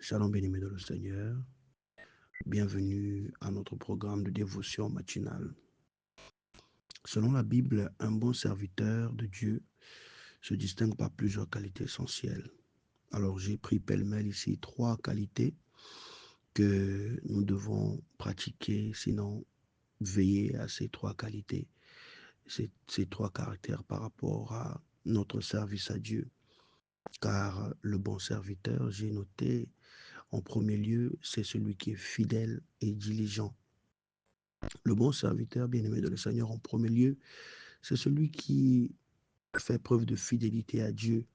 Shalom bien-aimés dans le Seigneur, bienvenue à notre programme de dévotion matinale. Selon la Bible, un bon serviteur de Dieu se distingue par plusieurs qualités essentielles. Alors j'ai pris pêle-mêle ici 3 qualités que nous devons pratiquer, sinon veiller à ces 3 qualités, ces 3 caractères par rapport à notre service à Dieu. Car le bon serviteur, j'ai noté, en premier lieu, c'est celui qui est fidèle et diligent. Le bon serviteur, bien-aimé de le Seigneur, en premier lieu, c'est celui qui fait preuve de fidélité à Dieu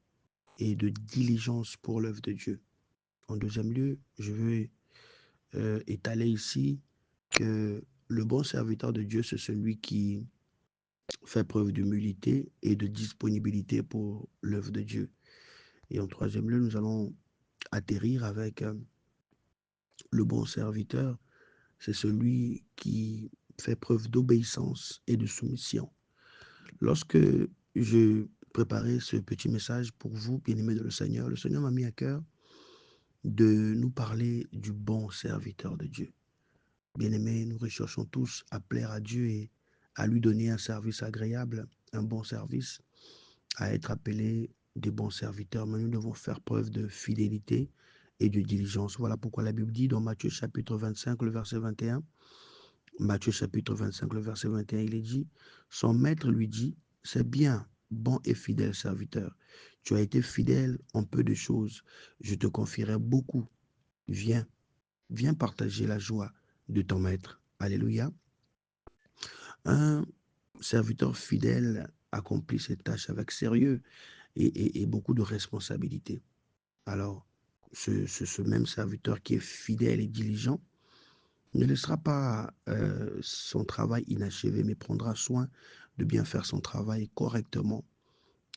et de diligence pour l'œuvre de Dieu. En deuxième lieu, je veux étaler ici que le bon serviteur de Dieu, c'est celui qui fait preuve d'humilité et de disponibilité pour l'œuvre de Dieu. Et en troisième lieu, nous allons atterrir avec le bon serviteur, c'est celui qui fait preuve d'obéissance et de soumission. Lorsque je préparais ce petit message pour vous, bien-aimés de le Seigneur m'a mis à cœur de nous parler du bon serviteur de Dieu. Bien-aimés, nous recherchons tous à plaire à Dieu et à lui donner un service agréable, un bon service, à être appelés des bons serviteurs, mais nous devons faire preuve de fidélité et de diligence. Voilà pourquoi la Bible dit dans Matthieu chapitre 25, le verset 21, Matthieu chapitre 25, le verset 21, il est dit, son maître lui dit, c'est bien, bon et fidèle serviteur. Tu as été fidèle en peu de choses. Je te confierai beaucoup. Viens, viens partager la joie de ton maître. Alléluia. Un serviteur fidèle accomplit ses tâches avec sérieux et beaucoup de responsabilité. Alors, ce même serviteur qui est fidèle et diligent ne laissera pas son travail inachevé, mais prendra soin de bien faire son travail correctement.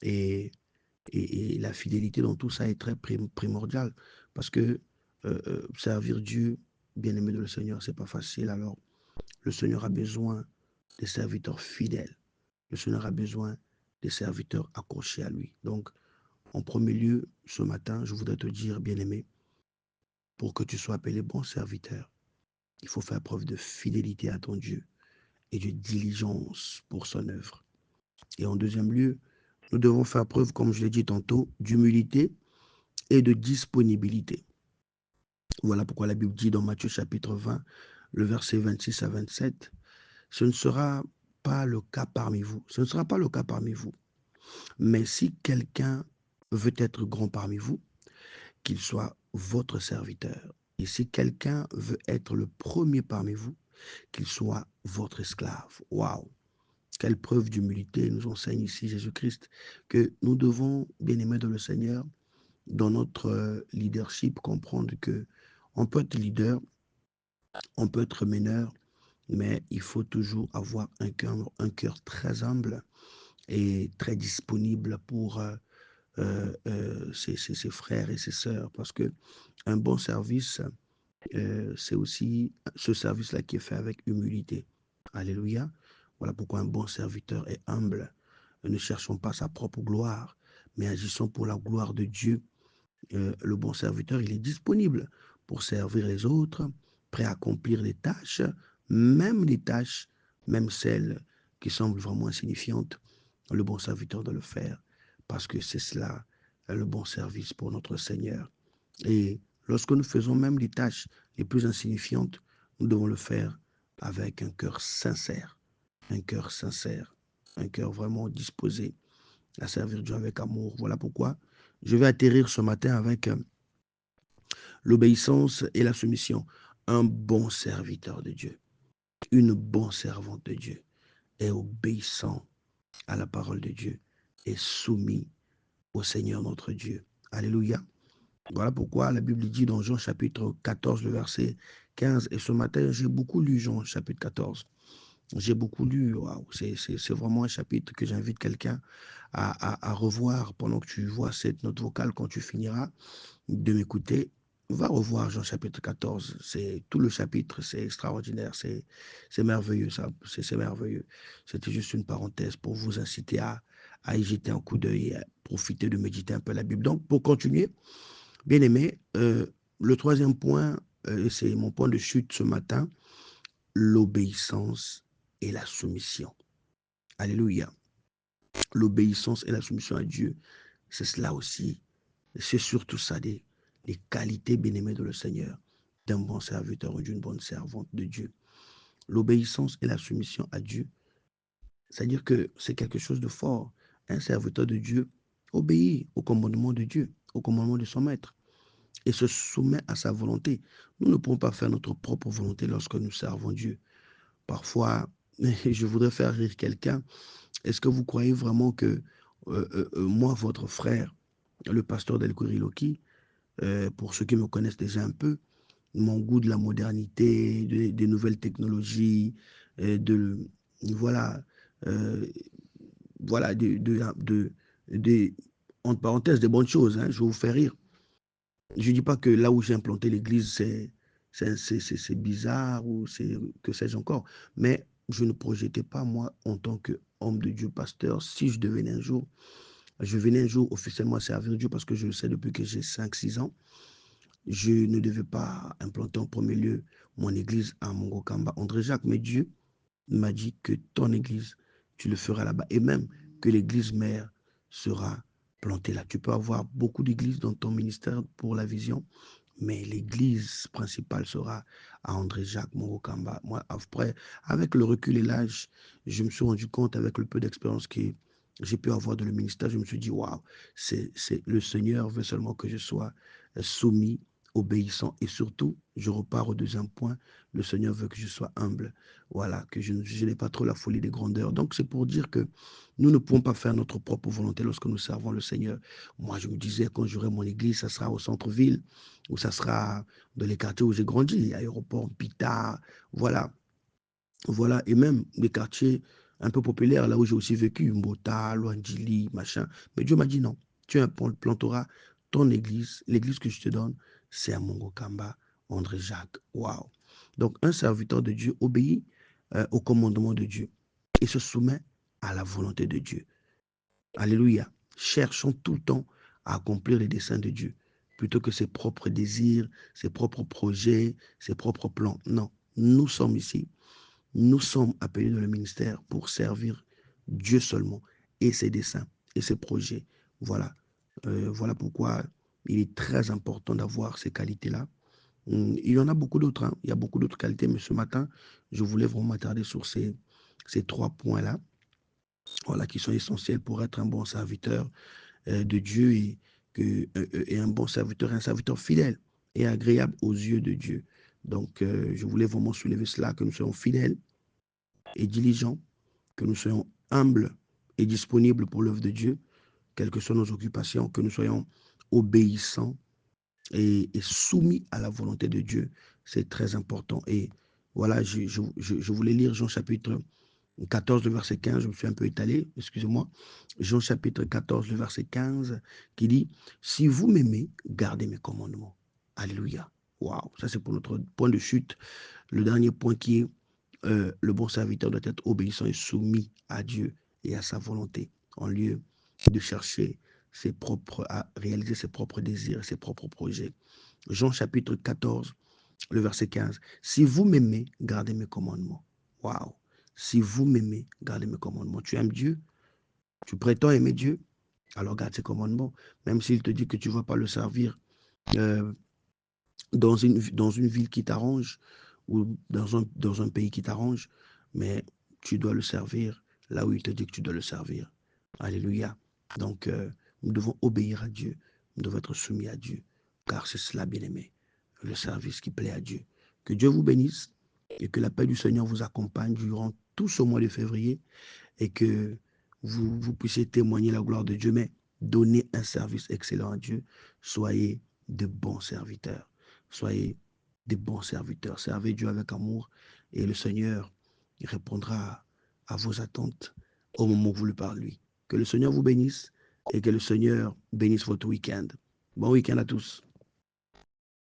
Et, et la fidélité dans tout ça est très primordiale parce que servir Dieu, bien-aimé de le Seigneur, c'est pas facile. Alors, le Seigneur a besoin des serviteurs fidèles. Le Seigneur a besoin des serviteurs accrochés à lui. Donc, en premier lieu, ce matin, je voudrais te dire, bien-aimé, pour que tu sois appelé bon serviteur, il faut faire preuve de fidélité à ton Dieu et de diligence pour son œuvre. Et en deuxième lieu, nous devons faire preuve, comme je l'ai dit tantôt, d'humilité et de disponibilité. Voilà pourquoi la Bible dit dans Matthieu chapitre 20, le verset 26 à 27, ce ne sera pas le cas parmi vous. Ce ne sera pas le cas parmi vous. Mais si quelqu'un veut être grand parmi vous, qu'il soit votre serviteur. Et si quelqu'un veut être le premier parmi vous, qu'il soit votre esclave. Waouh! Quelle preuve d'humilité nous enseigne ici Jésus-Christ, que nous devons, bien aimés de le Seigneur, dans notre leadership, comprendre que on peut être leader, on peut être meneur, mais il faut toujours avoir un cœur très humble et très disponible pour ses frères et ses sœurs, parce que un bon service, c'est aussi ce service-là qui est fait avec humilité. Alléluia. Voilà pourquoi un bon serviteur est humble. Ne cherchons pas sa propre gloire, mais agissons pour la gloire de Dieu. Le bon serviteur, il est disponible pour servir les autres, prêt à accomplir les tâches, même celles qui semblent vraiment insignifiantes. Le bon serviteur doit le faire parce que c'est cela le bon service pour notre Seigneur. Et lorsque nous faisons même les tâches les plus insignifiantes, nous devons le faire avec un cœur sincère, un cœur sincère, un cœur vraiment disposé à servir Dieu avec amour. Voilà pourquoi je vais atterrir ce matin avec l'obéissance et la soumission. Un bon serviteur de Dieu, une bonne servante de Dieu est obéissant à la parole de Dieu et soumis au Seigneur notre Dieu. Alléluia. Voilà pourquoi la Bible dit dans Jean chapitre 14, le verset 15, et ce matin, j'ai beaucoup lu Jean chapitre 14. J'ai beaucoup lu, waouh, c'est vraiment un chapitre que j'invite quelqu'un à revoir pendant que tu vois cette note vocale quand tu finiras de m'écouter. Va revoir Jean chapitre 14. C'est tout le chapitre, c'est extraordinaire, c'est merveilleux, ça, c'est merveilleux. C'était juste une parenthèse pour vous inciter à y jeter un coup d'œil et à profiter de méditer un peu la Bible. Donc, pour continuer, bien aimé, Le troisième point, c'est mon point de chute ce matin, l'obéissance et la soumission. Alléluia. L'obéissance et la soumission à Dieu, c'est cela aussi. C'est surtout ça, les qualités bien-aimées de le Seigneur, d'un bon serviteur ou d'une bonne servante de Dieu. L'obéissance et la soumission à Dieu, c'est-à-dire que c'est quelque chose de fort. Un serviteur de Dieu obéit au commandement de Dieu, au commandement de son maître, et se soumet à sa volonté. Nous ne pouvons pas faire notre propre volonté lorsque nous servons Dieu. Parfois, je voudrais faire rire quelqu'un. Est-ce que vous croyez vraiment que moi, votre frère, le pasteur Del Kuriloki, pour ceux qui me connaissent déjà un peu, mon goût de la modernité, des nouvelles technologies, de voilà, euh, voilà, entre parenthèses, des bonnes choses. Hein, je vais vous faire rire. Je ne dis pas que là où j'ai implanté l'église, c'est bizarre ou c'est que sais-je encore, mais je ne projetais pas moi en tant qu'homme de Dieu, pasteur, si je venais un jour officiellement servir Dieu parce que je le sais depuis que j'ai 5 6 ans. Je ne devais pas implanter en premier lieu mon église à Mongokamba, André Jacques, mais Dieu m'a dit que ton église, tu le feras là-bas. Et même que l'église mère sera plantée là. Tu peux avoir beaucoup d'églises dans ton ministère pour la vision, mais l'église principale sera à André-Jacques Mongokamba. Moi, après, avec le recul et l'âge, je me suis rendu compte, avec le peu d'expérience que j'ai pu avoir dans le ministère, je me suis dit, waouh, le Seigneur veut seulement que je sois soumis, obéissant, et surtout, je repars au deuxième point, le Seigneur veut que je sois humble. Voilà, que je n'ai pas trop la folie des grandeurs. Donc, c'est pour dire que nous ne pouvons pas faire notre propre volonté lorsque nous servons le Seigneur. Moi, je me disais, quand j'aurai mon église, ça sera au centre-ville, ou ça sera dans les quartiers où j'ai grandi, aéroport, Pita, voilà, voilà, et même des quartiers un peu populaires, là où j'ai aussi vécu, Mbota, Luandjili, machin. Mais Dieu m'a dit non, tu planteras ton église, l'église que je te donne, c'est à Mongokamba, André Jacques. Waouh! Donc, un serviteur de Dieu obéit au commandement de Dieu et se soumet à la volonté de Dieu. Alléluia. Cherchons tout le temps à accomplir les desseins de Dieu, plutôt que ses propres désirs, ses propres projets, ses propres plans. Non, nous sommes ici. Nous sommes appelés dans le ministère pour servir Dieu seulement et ses desseins et ses projets. Voilà. Voilà pourquoi il est très important d'avoir ces qualités-là. Il y en a beaucoup d'autres. Hein. Il y a beaucoup d'autres qualités, mais ce matin, je voulais vraiment m'attarder sur ces 3 points-là, voilà, qui sont essentiels pour être un bon serviteur de Dieu et un bon serviteur, un serviteur fidèle et agréable aux yeux de Dieu. Donc, je voulais vraiment soulever cela, que nous soyons fidèles et diligents, que nous soyons humbles et disponibles pour l'œuvre de Dieu, quelles que soient nos occupations, que nous soyons obéissants et soumis à la volonté de Dieu. C'est très important. Et voilà, je voulais lire Jean chapitre 14, le verset 15, je me suis un peu étalé, excusez-moi. Jean chapitre 14, le verset 15, qui dit, si vous m'aimez, gardez mes commandements. Alléluia. Waouh, ça c'est pour notre point de chute. Le dernier point qui est, le bon serviteur doit être obéissant et soumis à Dieu et à sa volonté, en lieu de chercher à réaliser ses propres désirs, ses propres projets. Jean chapitre 14, le verset 15. Si vous m'aimez, gardez mes commandements. Waouh. Si vous m'aimez, gardez mes commandements. Tu aimes Dieu, tu prétends aimer Dieu, alors garde ses commandements. Même s'il te dit que tu ne vas pas le servir euh, dans une ville qui t'arrange ou dans un pays qui t'arrange, mais tu dois le servir là où il te dit que tu dois le servir. Alléluia. Donc, nous devons obéir à Dieu. Nous devons être soumis à Dieu, car c'est cela, bien-aimé, le service qui plaît à Dieu. Que Dieu vous bénisse et que la paix du Seigneur vous accompagne durant tout ce mois de février et que vous puissiez témoigner la gloire de Dieu, mais donner un service excellent à Dieu. Soyez de bons serviteurs. Soyez des bons serviteurs. Servez Dieu avec amour et le Seigneur répondra à vos attentes au moment où vous le parlez. Que le Seigneur vous bénisse et que le Seigneur bénisse votre week-end. Bon week-end à tous.